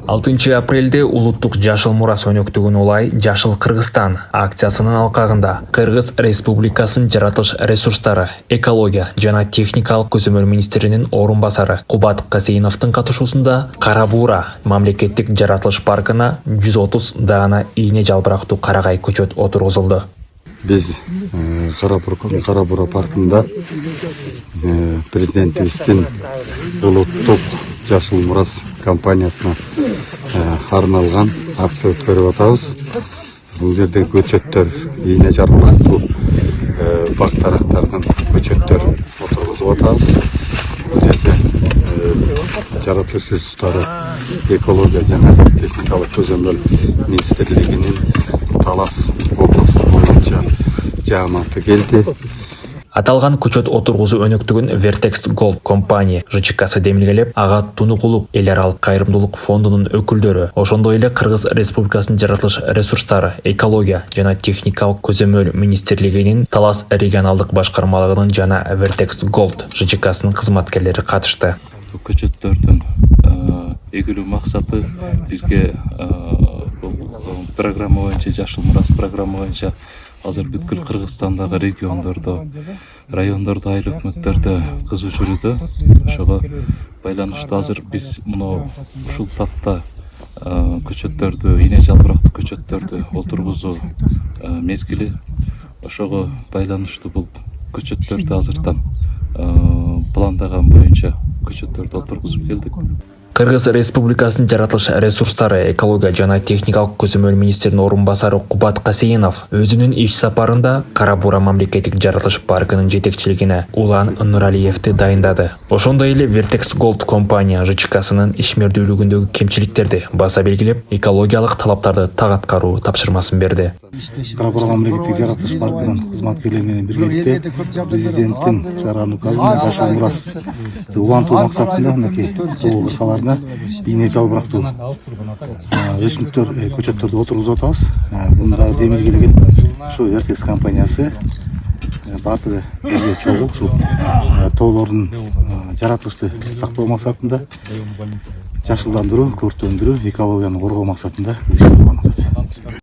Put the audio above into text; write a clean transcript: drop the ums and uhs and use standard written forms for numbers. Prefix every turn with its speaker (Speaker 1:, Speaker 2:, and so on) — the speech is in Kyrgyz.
Speaker 1: 6 апрелде улуттук жашыл мурас өнөктүгүн улай Жашыл Кыргызстан акциясынын алкагында Кыргыз Республикасынын жаратылыш ресурстары, экология жана техникалык көзөмөл министринин орун басары Кубат Касейновдун катышуусунда Кара Буура мамлекеттик жаратылыш паркына 130 даана ийне жалбырактуу карагай көчөт отургузулду.
Speaker 2: Biz Кара Буура паркында президентибиздин улуттук жашыл мурас компаниясына арналган акция өткөрүп атабыз. Бул жерде көчөттөр, ийне жалбырактуу бак дарактардын көчөттөрүн отургузуп атабыз. Бул жерде жаратылыш ресурстары, экология жана техникалык көзөмөл министрлигинин Талас облусу боюнча жааматы келди.
Speaker 1: Аталган көчөт отургузуу өнөктүгүн Vertex Gold компания ЖЧКсы демилгелеп, ага Тунукулук эл аралык кайрымдуулук фондунун өкүлдөрү, ошондой эле Кыргыз Республикасынын жаратылыш ресурстары, экология жана техникалык көзөмөл министрлигинин Талас регионалдык башкармалыгынын жана Vertex Gold ЖЧКсынын кызматкерлери катышты.
Speaker 3: Көчөттөрдүн эгилүү максаты бизге бул программа боюнча, жашыл мурас программа боюнча азыр бүткүл Кыргызстандагы райондордо, айыл өкмөттөрдө кызуу жүрүүдө. Ошого байланыштуу азыр биз ушул тапта көчөттөрдү, ийне жалбырактуу көчөттөрдү отургузуу мезгили. Ошого байланыштуу бул көчөттөрдү азыртан пландаган боюнча көчөттөрдү отургузуп келдик.
Speaker 1: Кыргыз Республикасынын жаратылыш ресурстары, экология жана техникалык көзөмөл министринин орун басары Кубат Касейнов өзүнүн иш сапарында Кара Буура мамлекеттик жаратылыш паркынын жетекчилигине Улан Нуралиевди дайындады. Ошондой эле Vertex Gold компания ЖЧКсынын ишмердүүлүгүндөгү кемчиликтерди баса белгилеп, экологиялык талаптарды так аткаруу тапшырмасын берди.
Speaker 2: Кара Буура мамлекеттик жаратылыш паркынын кызматкерлери менен биргеликте президенттин чыгарган указына жашыл мурас улантуу максатында мынакей бул ыркаларына ийне жалбырактуу өсүмдүктөр, көчөттөрдү отургузуп атабыз. Мында демилгелеген ушу Vertex компаниясы баардыгы бирге чогуу ушу тоолордун жаратылышты сактоо максатында, жашылдандыруу, көрктөндүрүү, экологияны коргоо максатында иштеп атат.